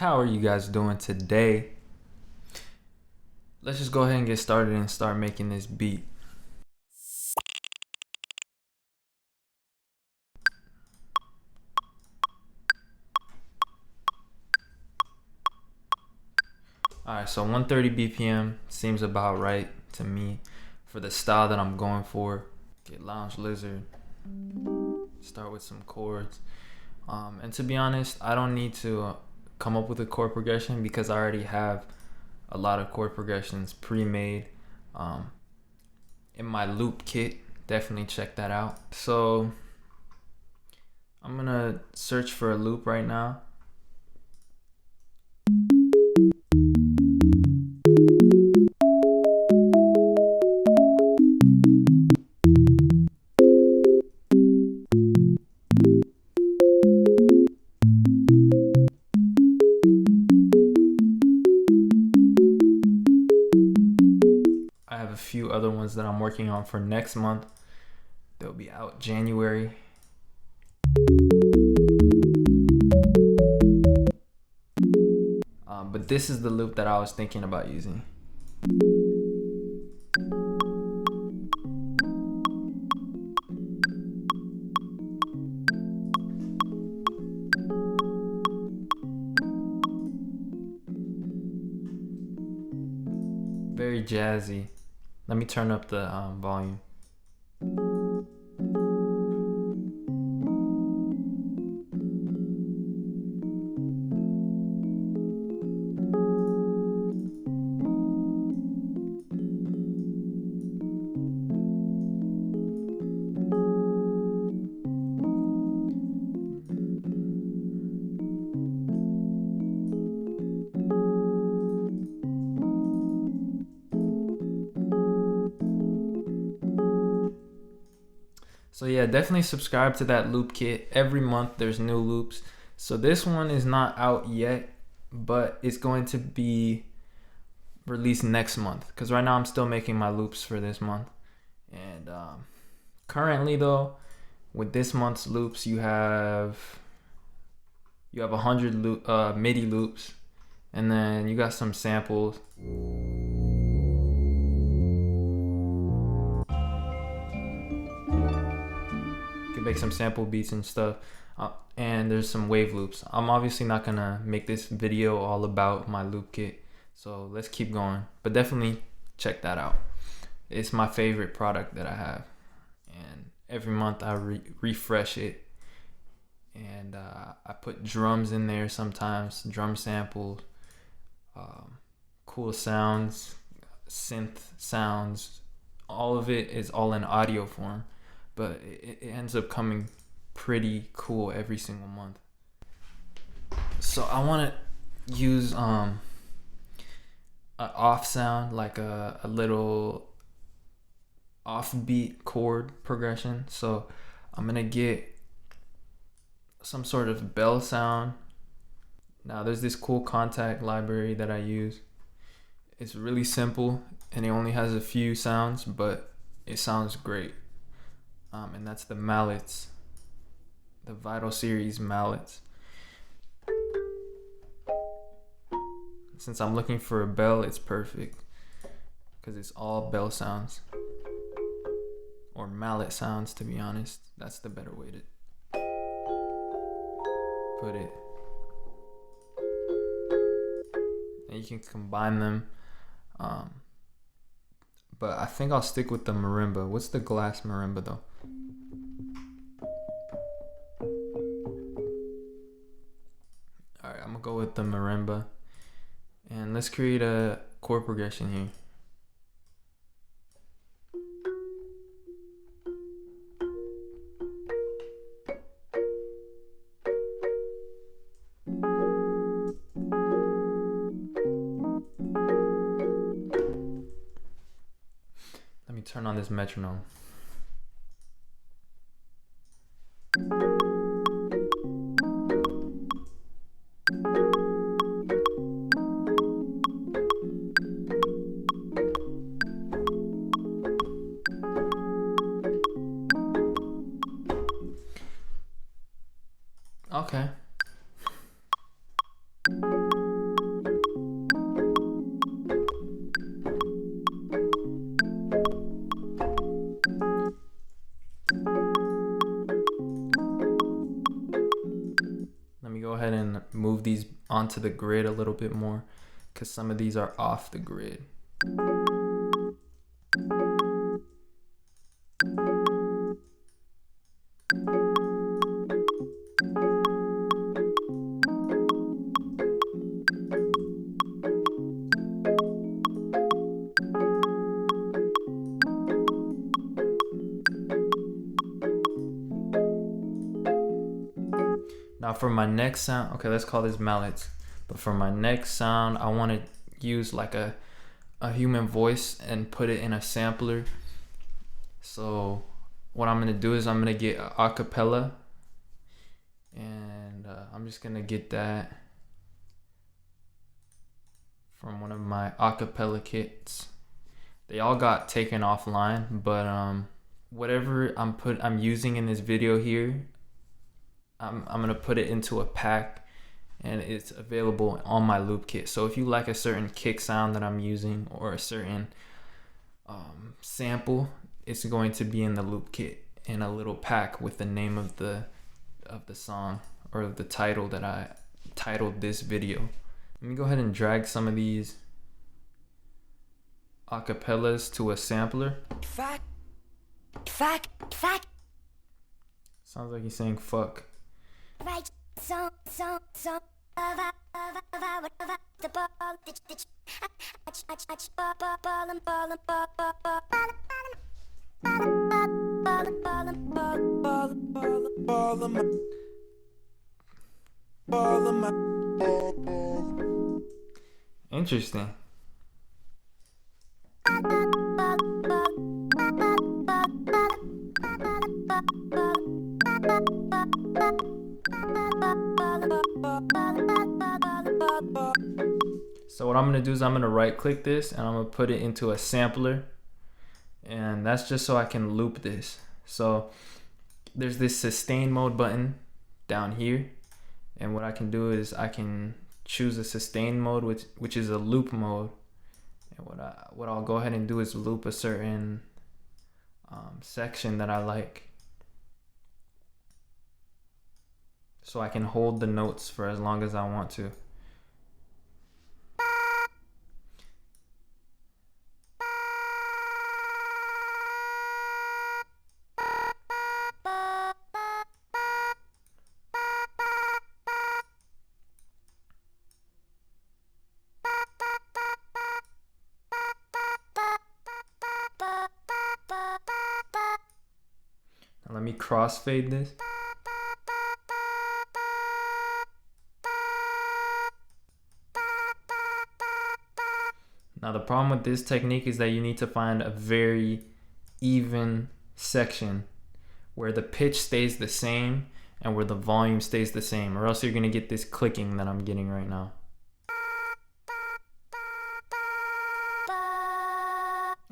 How are you guys doing today? Let's just go ahead and get started and start making this beat. Alright, so 130 BPM seems about right to me for the style that I'm going for. Get Lounge Lizard, start with some chords. And to be honest, I don't need to come up with a chord progression because I already have a lot of chord progressions pre-made in my loop kit. Definitely check that out. So I'm gonna search for a loop right now. I have a few other ones that I'm working on for next month. They'll be out January. But this is the loop that I was thinking about using. Very jazzy. Let me turn up the volume. So yeah, definitely subscribe to that loop kit. Every month there's new loops. So this one is not out yet, but it's going to be released next month because right now I'm still making my loops for this month. And currently though, with this month's loops, you have 100 MIDI loops, and then you got some samples. Make some sample beats and stuff, and there's some wave loops. I'm obviously not gonna make this video all about my loop kit, so let's keep going, but definitely check that out. It's my favorite product that I have, and every month I refresh it, and I put drums in there sometimes, drum samples, cool sounds, synth sounds. All of it is all in audio form, but it ends up coming pretty cool every single month. So I want to use an off sound, like a little offbeat chord progression. So I'm gonna get some sort of bell sound. Now there's this cool contact library that I use. It's really simple and it only has a few sounds, but it sounds great. And that's the mallets, the Vital Series mallets. Since I'm looking for a bell, it's perfect because it's all bell sounds, or mallet sounds, to be honest. That's the better way to put it. And you can combine them. But I think I'll stick with the marimba. What's the glass marimba though? Alright, I'm gonna go with the marimba. And let's create a chord progression here. Let me turn on this metronome. Okay. ahead and move these onto the grid a little bit more, because some of these are off the grid. Now for my next sound, okay, let's call this mallets. But for my next sound, I want to use like a human voice and put it in a sampler. So what I'm gonna do is I'm gonna get a acapella, and I'm just gonna get that from one of my acapella kits. They all got taken offline, but whatever I'm using in this video here, I'm gonna put it into a pack, and it's available on my loop kit. So if you like a certain kick sound that I'm using, or a certain sample, it's going to be in the loop kit in a little pack with the name of the song, or the title that I titled this video. Let me go ahead and drag some of these acapellas to a sampler. Sounds like he's saying fuck. Right, so interesting. So what I'm gonna do is I'm gonna right click this, and I'm gonna put it into a sampler, and that's just so I can loop this. So there's this sustain mode button down here, and what I can do is I can choose a sustain mode, which is a loop mode, and what I'll go ahead and do is loop a certain section that I like, so I can hold the notes for as long as I want to. Now let me crossfade this. Now the problem with this technique is that you need to find a very even section where the pitch stays the same and where the volume stays the same, or else you're gonna get this clicking that I'm getting right now.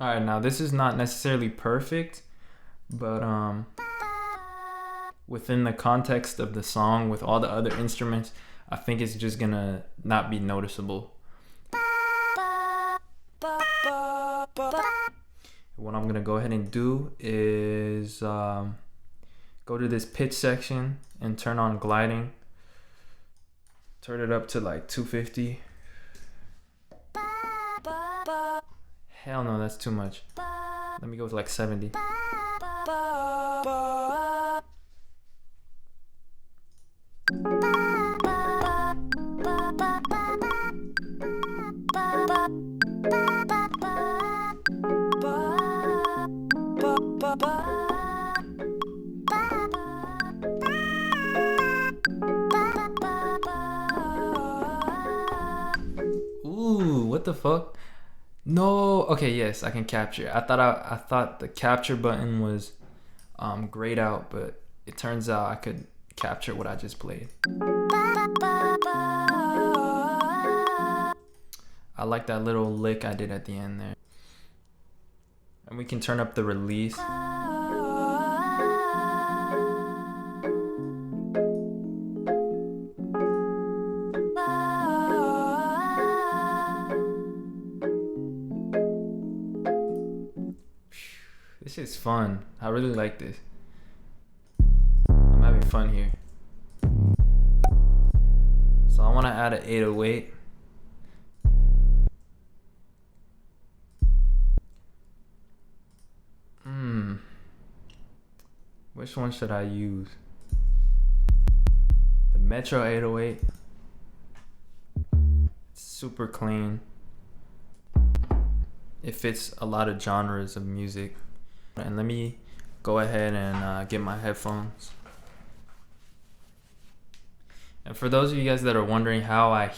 Alright, now this is not necessarily perfect, but within the context of the song with all the other instruments, I think it's just gonna not be noticeable. What I'm gonna go ahead and do is go to this pitch section and turn on gliding. Turn it up to like 250. Hell no, that's too much. Let me go with like 70. Ooh, what the fuck? No, okay, yes, I can capture. I thought the capture button was grayed out, but it turns out I could capture what I just played. I like that little lick I did at the end there. And we can turn up the release. This is fun. I really like this. I'm having fun here. So I want to add an 808. Which one should I use? The Metro 808. It's super clean. It fits a lot of genres of music. And let me go ahead and get my headphones. And for those of you guys that are wondering how I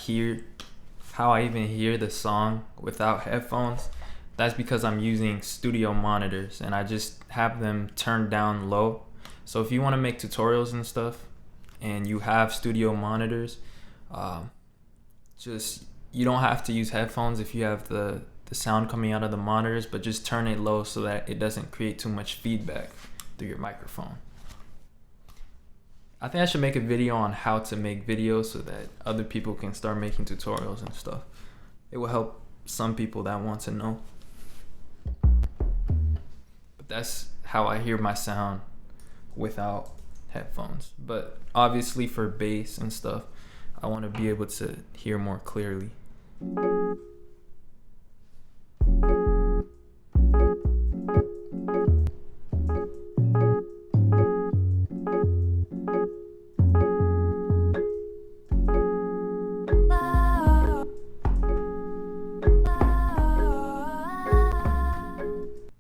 even hear the song without headphones, that's because I'm using studio monitors and I just have them turned down low. So if you want to make tutorials and stuff and you have studio monitors, you don't have to use headphones if you have the sound coming out of the monitors, but just turn it low so that it doesn't create too much feedback through your microphone. I think I should make a video on how to make videos so that other people can start making tutorials and stuff. It will help some people that want to know. But that's how I hear my sound without headphones. But obviously for bass and stuff, I want to be able to hear more clearly.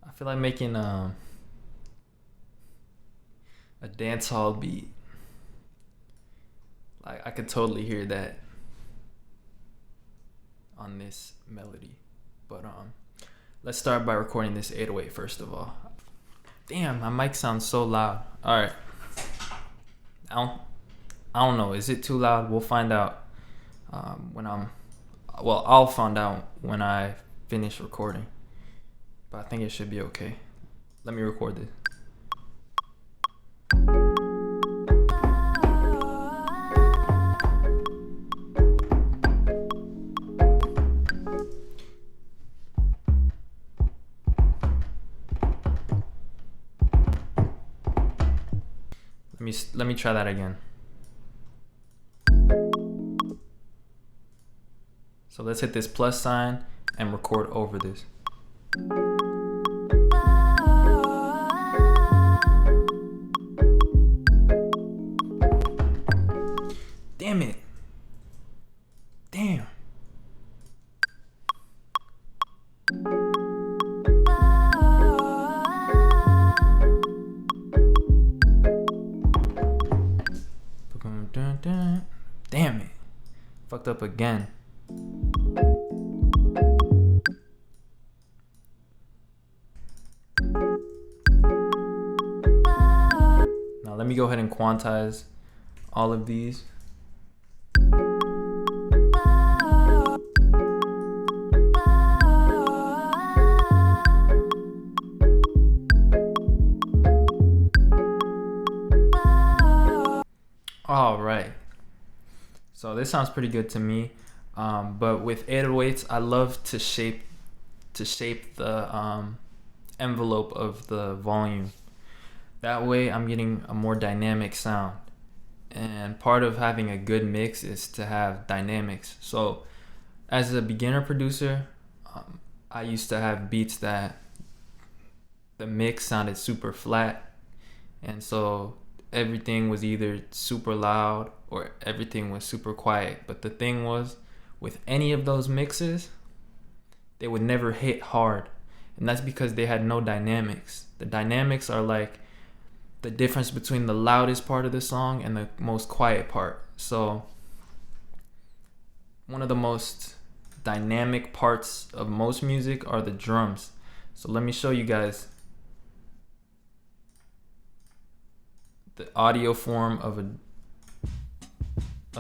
I feel like making a dancehall beat. Like I could totally hear that on this melody. But let's start by recording this 808 first of all. Damn, my mic sounds so loud. All right. I don't know. Is it too loud? We'll find out I'll find out when I finish recording. But I think it should be okay. Let me record this. Let me try that again. So let's hit this plus sign and record over this. Damn it. Damn. Damn it. Fucked up again. Now let me go ahead and quantize all of these. All right. So this sounds pretty good to me. But with 808s, I love to shape the envelope of the volume. That way I'm getting a more dynamic sound. And part of having a good mix is to have dynamics. So as a beginner producer, I used to have beats that the mix sounded super flat. And so everything was either super loud or everything was super quiet. But the thing was, with any of those mixes, they would never hit hard. And that's because they had no dynamics. The dynamics are like the difference between the loudest part of the song and the most quiet part. So one of the most dynamic parts of most music are the drums. So let me show you guys the audio form of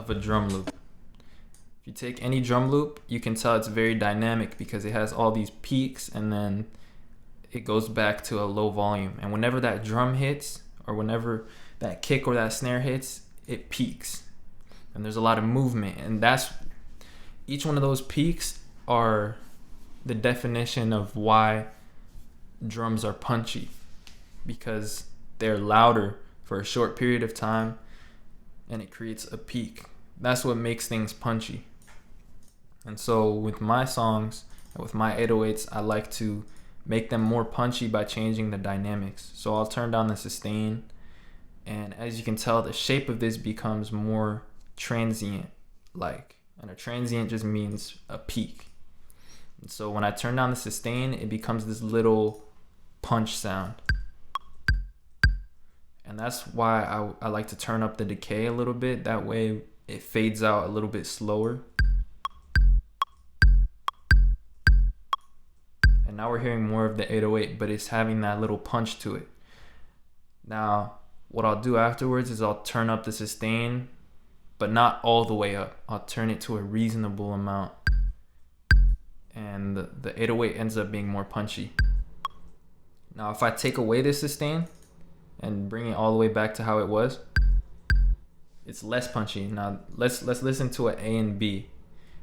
a drum loop. If you take any drum loop, you can tell it's very dynamic because it has all these peaks and then it goes back to a low volume. And whenever that drum hits, or whenever that kick or that snare hits, it peaks. And there's a lot of movement. And that's, each one of those peaks are the definition of why drums are punchy, because they're louder for a short period of time and it creates a peak. that's what makes things punchy. And so with my songs and with my 808s, I like to make them more punchy by changing the dynamics. So I'll turn down the sustain, and as you can tell, the shape of this becomes more transient like, and a transient just means a peak. And so when I turn down the sustain, it becomes this little punch sound. And that's why I like to turn up the decay a little bit. That way it fades out a little bit slower. And now we're hearing more of the 808, but it's having that little punch to it. Now, what I'll do afterwards is I'll turn up the sustain, but not all the way up. I'll turn it to a reasonable amount. And the 808 ends up being more punchy. Now, if I take away the sustain and bring it all the way back to how it was, it's less punchy. Now, let's listen to an A and B.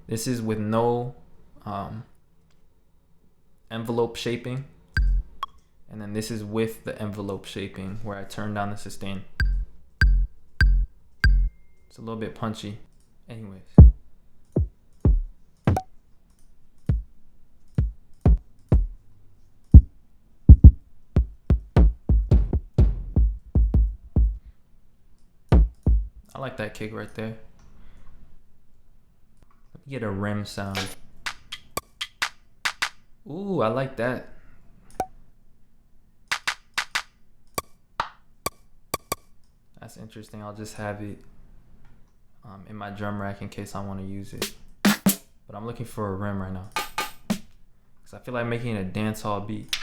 This is with no envelope shaping, and then this is with the envelope shaping where I turn down the sustain. It's a little bit punchy. Anyways. I like that kick right there. Let me get a rim sound. Ooh, I like that. That's interesting. I'll just have it in my drum rack in case I want to use it. But I'm looking for a rim right now, because I feel like making a dancehall beat.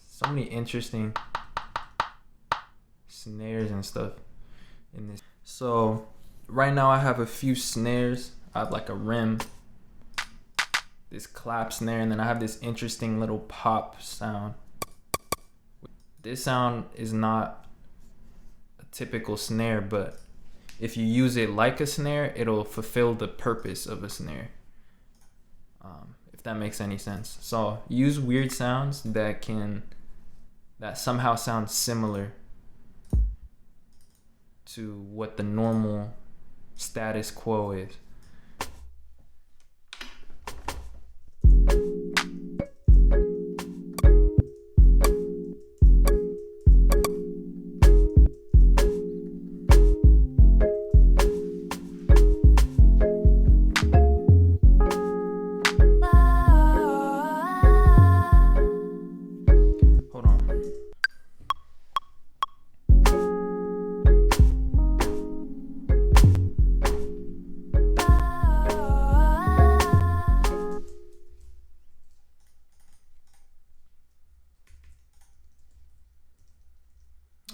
So many interesting snares and stuff in this. So right now I have a few snares. I have like a rim, this clap snare, and then I have this interesting little pop sound. This sound is not a typical snare, but if you use it like a snare, it'll fulfill the purpose of a snare, if that makes any sense. So use weird sounds that somehow sound similar to what the normal status quo is.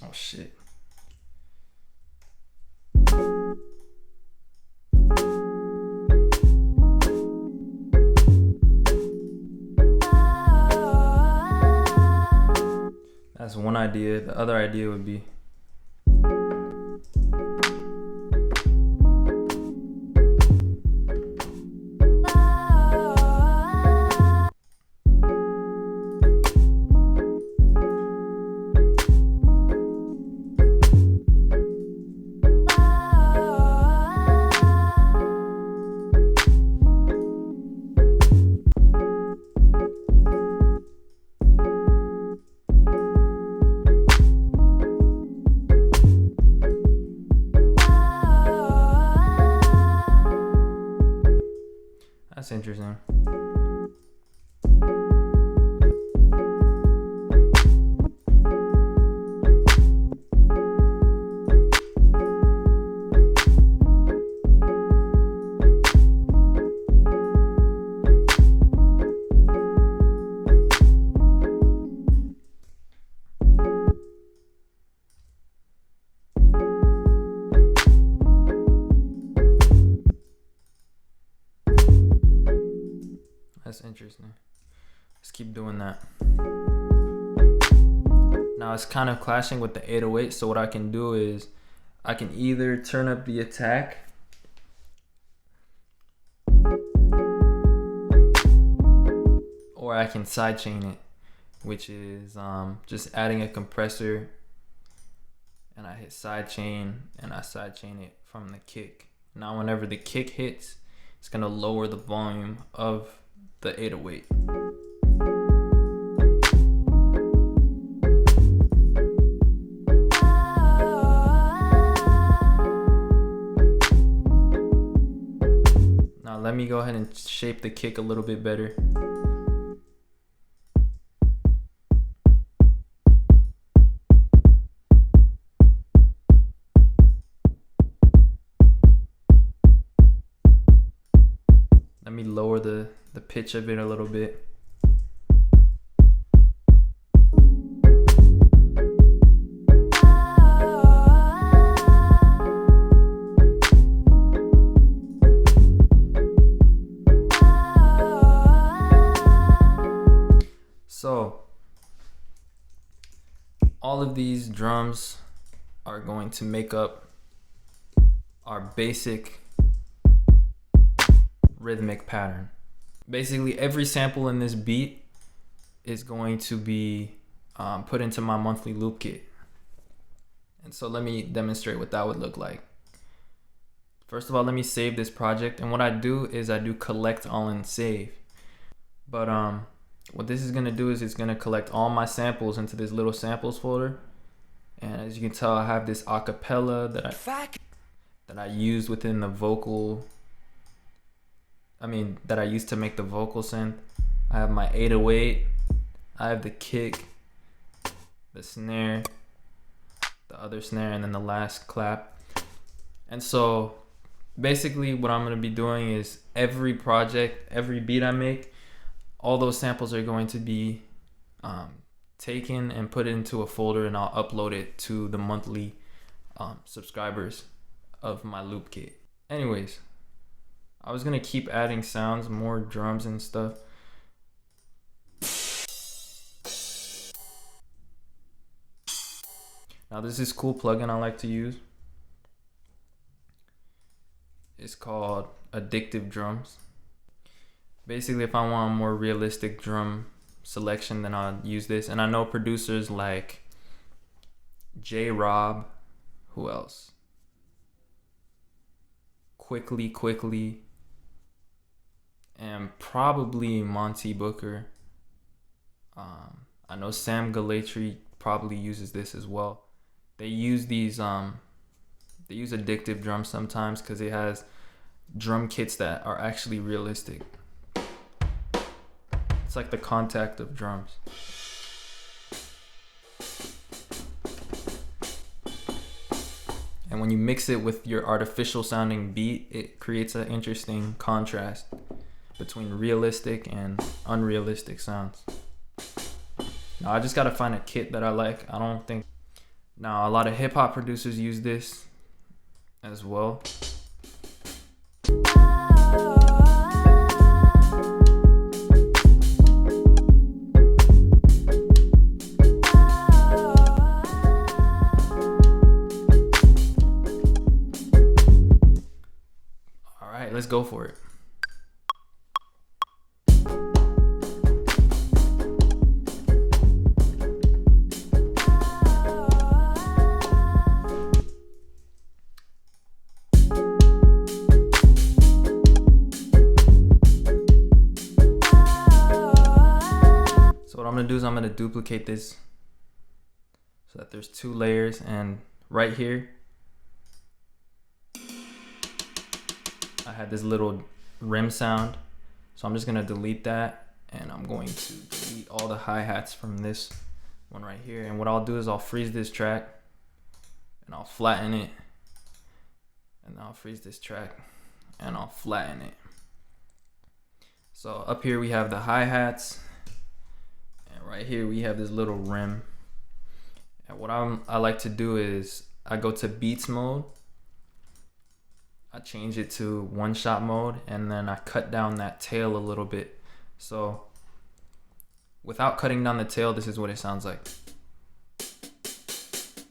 Oh shit. That's one idea. The other idea would be that's interesting. That's interesting. Let's keep doing that. Now it's kind of clashing with the 808, so what I can do is I can either turn up the attack or I can sidechain it, which is just adding a compressor and I hit sidechain, and I sidechain it from the kick. Now whenever the kick hits, it's gonna lower the volume of the 808. Now let me go ahead and shape the kick a little bit better. Let me lower the pitch of it a little bit. So all of these drums are going to make up our basic rhythmic pattern. Basically every sample in this beat is going to be put into my monthly loop kit. And so let me demonstrate what that would look like. First of all, let me save this project, and what I do is I do collect all and save. But what this is gonna do is it's gonna collect all my samples into this little samples folder. And as you can tell, I have this acapella that I used within the vocal. That I used to make the vocal synth. I have my 808. I have the kick, the snare, the other snare, and then the last clap. And so basically what I'm gonna be doing is every project, every beat I make, all those samples are going to be taken and put into a folder, and I'll upload it to the monthly subscribers of my loop kit. Anyways, I was gonna keep adding sounds, more drums and stuff. Now there's this cool plugin I like to use. It's called Addictive Drums. Basically, if I want a more realistic drum selection, then I'll use this. And I know producers like J Rob, who else? Quickly, and probably Monte Booker. I know Sam Galatry probably uses this as well. They use these they use Addictive Drums sometimes because it has drum kits that are actually realistic. It's like the contact of drums. And when you mix it with your artificial sounding beat, it creates an interesting contrast between realistic and unrealistic sounds. Now I just gotta find a kit that I like. Now a lot of hip hop producers use this as well. All right, let's go for it. What I'm gonna do is I'm gonna duplicate this so that there's two layers, and right here I had this little rim sound, so I'm just gonna delete that, and I'm going to delete all the hi-hats from this one right here. And what I'll do is I'll freeze this track and I'll flatten it, and I'll freeze this track and I'll flatten it. So up here we have the hi-hats, right here we have this little rim. And what I like to do is I go to beats mode, I change it to one shot mode, and then I cut down that tail a little bit. So without cutting down the tail, this is what it sounds like. It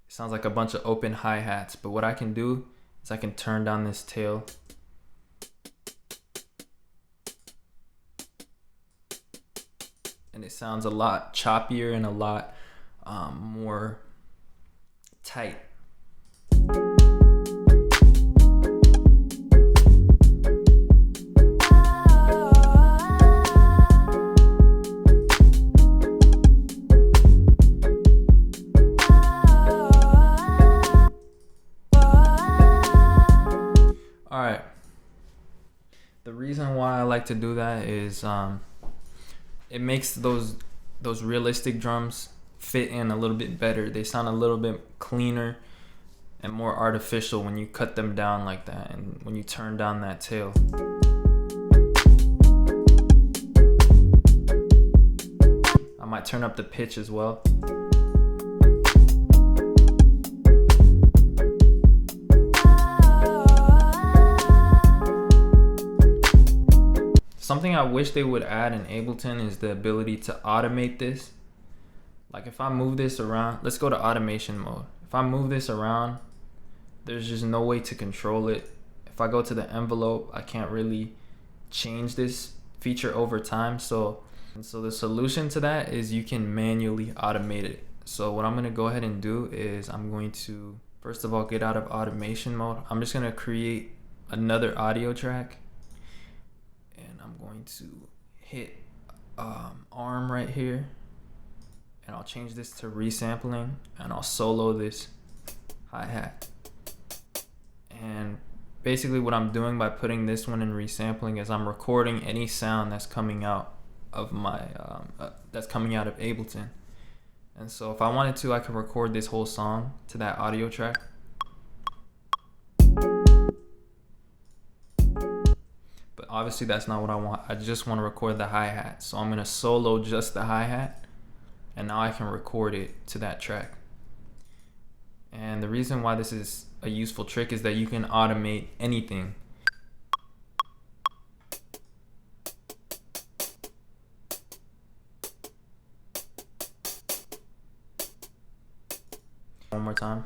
sounds like a bunch of open hi-hats, but what I can do is I can turn down this tail. And it sounds a lot choppier and a lot more tight. All right. The reason why I like to do that is it makes those realistic drums fit in a little bit better. They sound a little bit cleaner and more artificial when you cut them down like that and when you turn down that tail. I might turn up the pitch as well. Something I wish they would add in Ableton is the ability to automate this. Like if I move this around, let's go to automation mode. If I move this around, there's just no way to control it. If I go to the envelope, I can't really change this feature over time. So the solution to that is you can manually automate it. So what I'm gonna go ahead and do is I'm going to, first of all, get out of automation mode. I'm just gonna create another audio track. I'm going to hit arm right here, and I'll change this to resampling, and I'll solo this hi-hat. And basically what I'm doing by putting this one in resampling is I'm recording any sound that's coming out of my that's coming out of Ableton. And so if I wanted to, I could record this whole song to that audio track. But obviously that's not what I want. I just want to record the hi-hat. So I'm going to solo just the hi-hat, and now I can record it to that track. And the reason why this is a useful trick is that you can automate anything. One more time.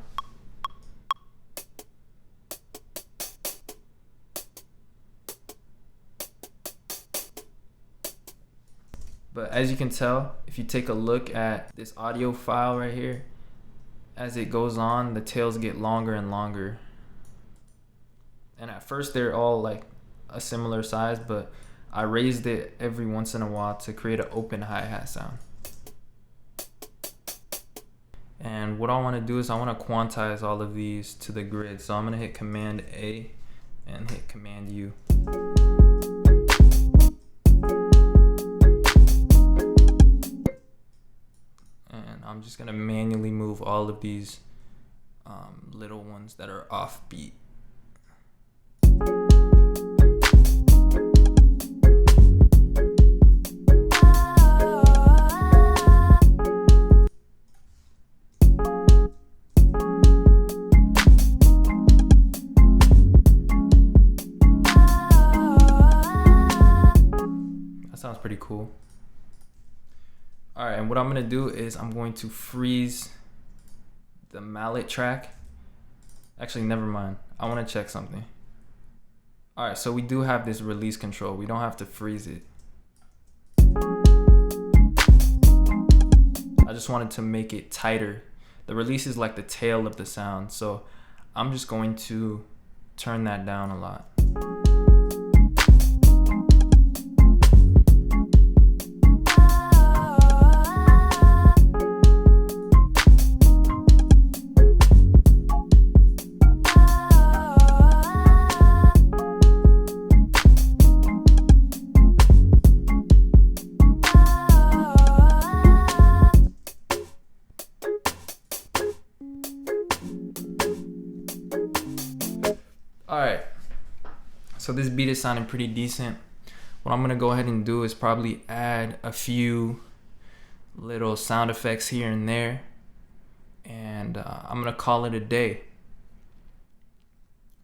But as you can tell, if you take a look at this audio file right here, as it goes on, the tails get longer and longer. And at first they're all like a similar size, but I raised it every once in a while to create an open hi-hat sound. And what I want to do is I want to quantize all of these to the grid. So I'm going to hit Command A and hit Command U. I'm just gonna manually move all of these little ones that are offbeat. That sounds pretty cool. All right, and what I'm gonna do is I'm going to freeze the mallet track. Actually, never mind. I wanna check something. All right, so we do have this release control. We don't have to freeze it. I just wanted to make it tighter. The release is like the tail of the sound, so I'm just going to turn that down a lot. Alright, so this beat is sounding pretty decent. What I'm gonna go ahead and do is probably add a few little sound effects here and there, and I'm gonna call it a day.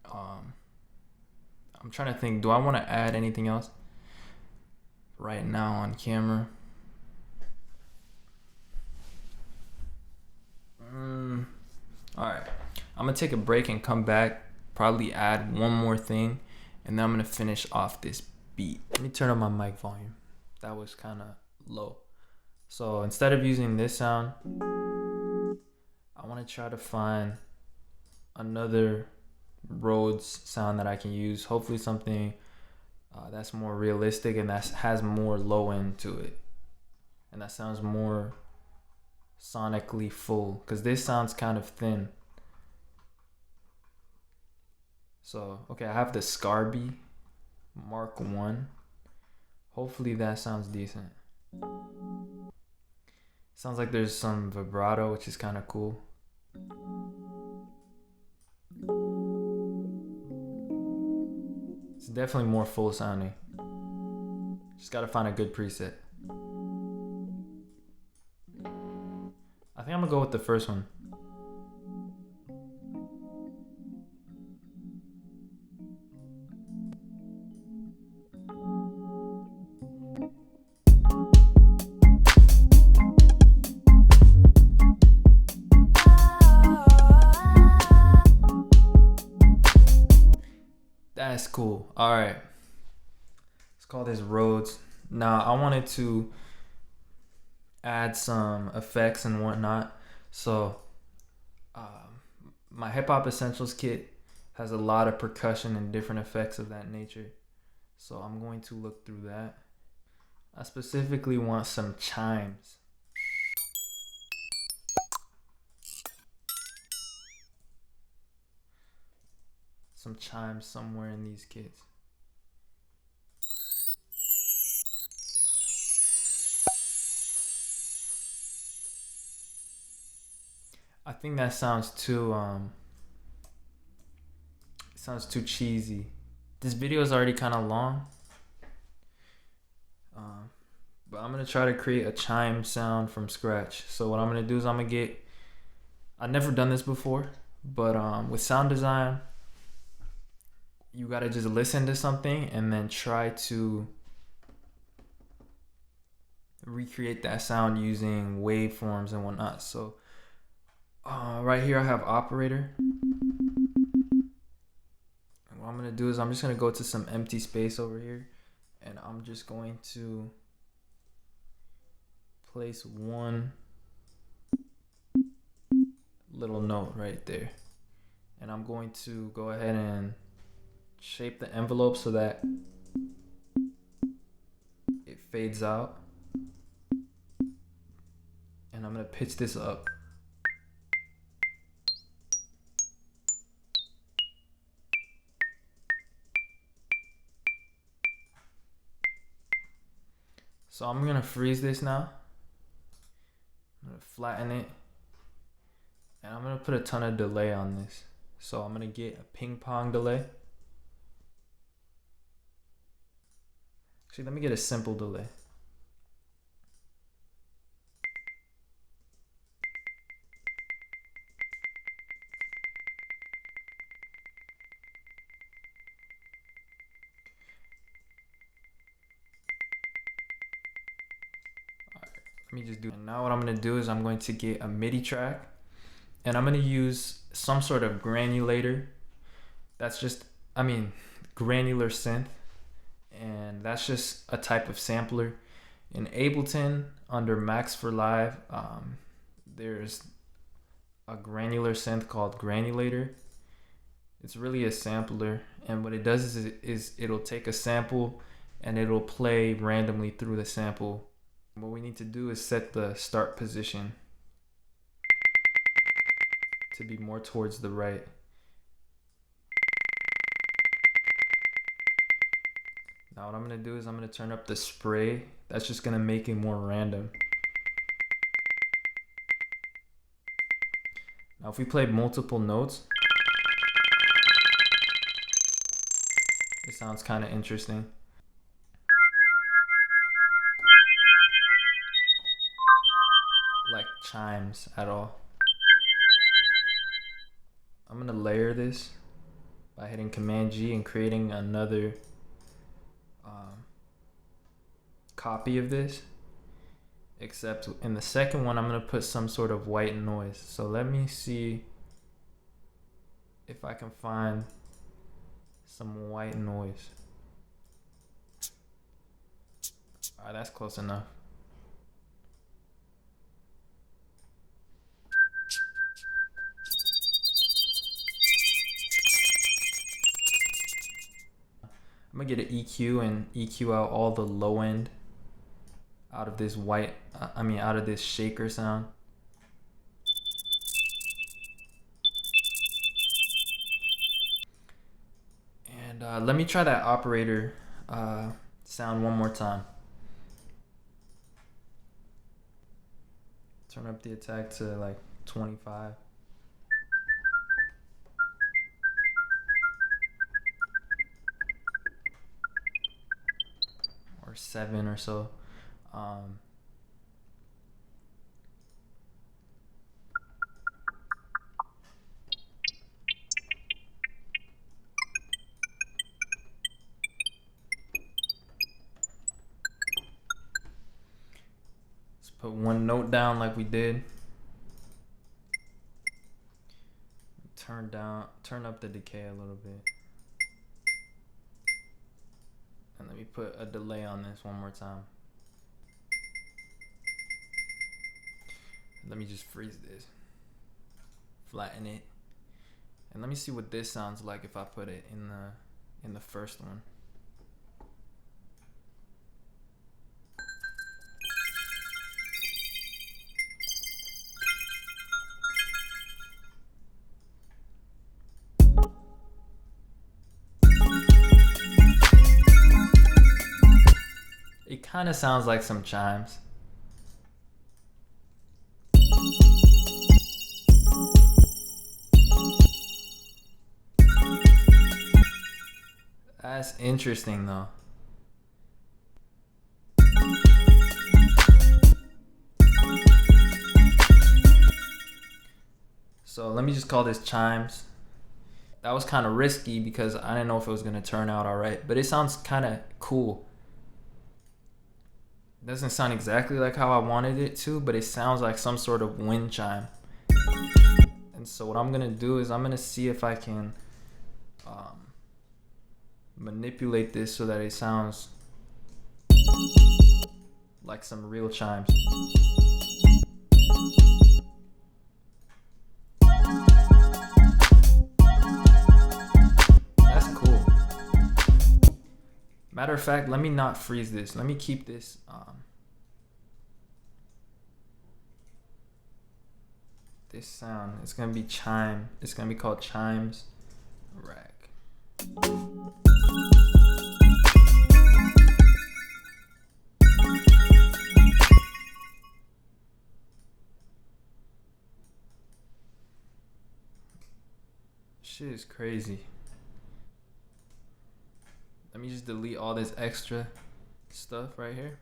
I'm trying to think, do I want to add anything else right now on camera? Alright, I'm gonna take a break and come back, probably add one more thing, and then I'm gonna finish off this beat. Let me turn on my mic volume. That was kind of low. So instead of using this sound, I want to want to try to find another Rhodes sound that I can use. Hopefully something that's more realistic and that has more low end to it. And that sounds more sonically full. Because this sounds kind of thin. So, okay, I have the Scarby Mark 1. Hopefully that sounds decent. Sounds like there's some vibrato, which is kind of cool. It's definitely more full sounding. Just gotta find a good preset. I think I'm gonna go with the first one. That's cool. All right. Let's call this Rhodes. Now, I wanted to add some effects and whatnot. So, my Hip Hop Essentials kit has a lot of percussion and different effects of that nature. So, I'm going to look through that. I specifically want some chimes. Some chimes somewhere in these kits. I think that sounds too cheesy. This video is already kind of long, but I'm gonna try to create a chime sound from scratch. So what I'm gonna do is I've never done this before, but with sound design, you gotta just listen to something and then try to recreate that sound using waveforms and whatnot. So right here I have operator. And what I'm gonna do is I'm just gonna go to some empty space over here, and I'm just going to place one little note right there. And I'm going to go ahead and shape the envelope so that it fades out. And I'm gonna pitch this up. So I'm gonna freeze this now. I'm gonna flatten it. And I'm gonna put a ton of delay on this. So I'm gonna get a ping pong delay. Actually, let me get a simple delay. Let me just do it. And now what I'm gonna do is I'm going to get a MIDI track, and I'm gonna use some sort of granulator. That's just, granular synth. And that's just a type of sampler. In Ableton, under Max for Live, there's a granular synth called Granulator. It's really a sampler, and what it does is it'll take a sample and it'll play randomly through the sample. What we need to do is set the start position to be more towards the right. Now what I'm gonna do is I'm gonna turn up the spray. That's just gonna make it more random. Now if we play multiple notes, it sounds kind of interesting. Like chimes at all. I'm gonna layer this by hitting Command G and creating another copy of this, except in the second one I'm gonna put some sort of white noise. So let me see if I can find some white noise. Alright, that's close enough. gonna get an EQ and EQ out all the low end out of this out of this shaker sound. And let me try that operator sound one more time. Turn up the attack to like 25. Or 7 or so. Let's put one note down like we did. Turn up the decay a little bit. And let me put a delay on this one more time. Let me just freeze this. Flatten it. And let me see what this sounds like if I put it in the first one. It kind of sounds like some chimes. That's interesting though. So let me just call this chimes. That was kind of risky because I didn't know if it was gonna turn out all right, but it sounds kind of cool. It doesn't sound exactly like how I wanted it to, but it sounds like some sort of wind chime. And so what I'm gonna do is I'm gonna see if I can manipulate this so that it sounds like some real chimes. That's cool. Matter of fact, let me not freeze this. Let me keep this this sound. It's gonna be chime. It's gonna be called chimes rack. Shit is crazy. Let me just delete all this extra stuff right here.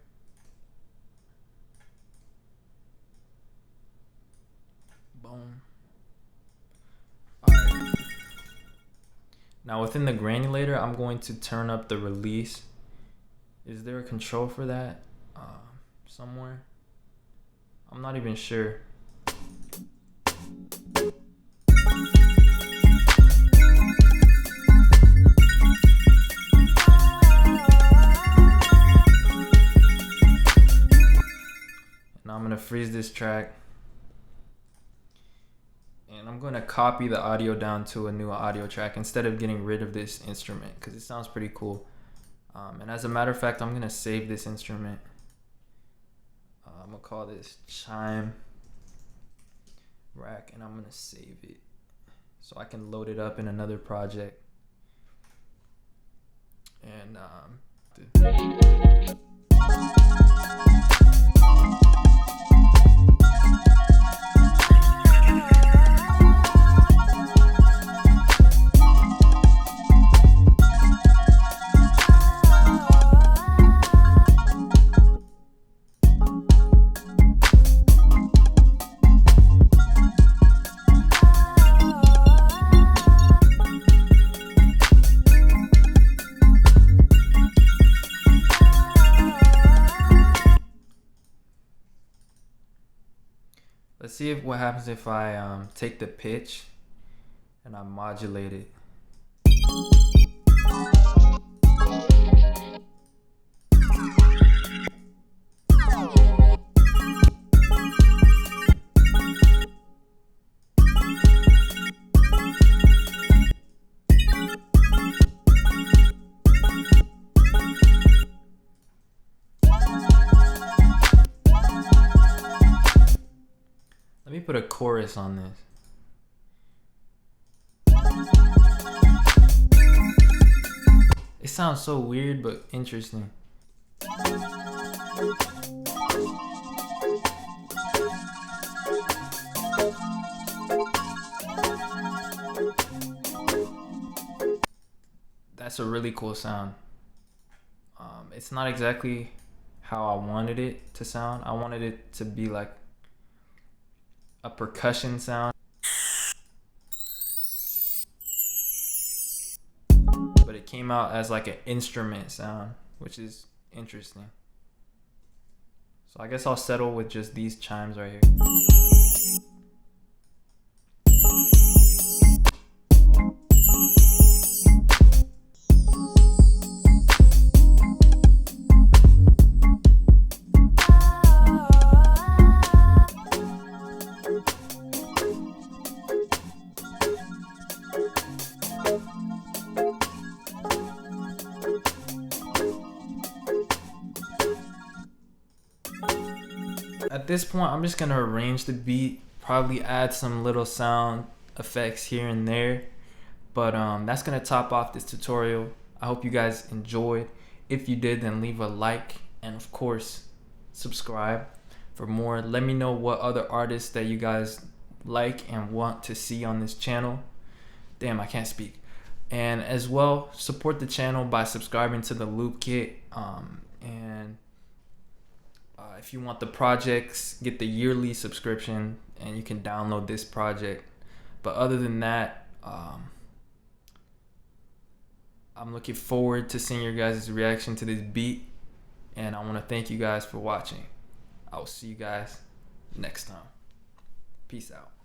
Boom. Alright. Now within the granulator, I'm going to turn up the release. Is there a control for that somewhere? I'm not even sure. Now I'm gonna freeze this track. And I'm going to copy the audio down to a new audio track instead of getting rid of this instrument because it sounds pretty cool. And as a matter of fact, I'm going to save this instrument. I'm going to call this chime rack and I'm going to save it so I can load it up in another project. And let's see what happens if I take the pitch and I modulate it. put a chorus on this. It sounds so weird but interesting. That's a really cool sound. It's not exactly how I wanted it to sound. I wanted it to be like a percussion sound, but it came out as like an instrument sound, which is interesting. So I guess I'll settle with just these chimes right here. At this point, I'm just gonna arrange the beat, probably add some little sound effects here and there, but that's gonna top off this tutorial. I hope you guys enjoyed. If you did, then leave a like, and of course subscribe for more. Let me know what other artists that you guys like and want to see on this channel. Damn, I can't speak. And as well, support the channel by subscribing to the Loop Kit, and if you want the projects, get the yearly subscription and you can download this project. But other than that, I'm looking forward to seeing your guys' reaction to this beat, and I want to thank you guys for watching. I will see you guys next time. Peace out.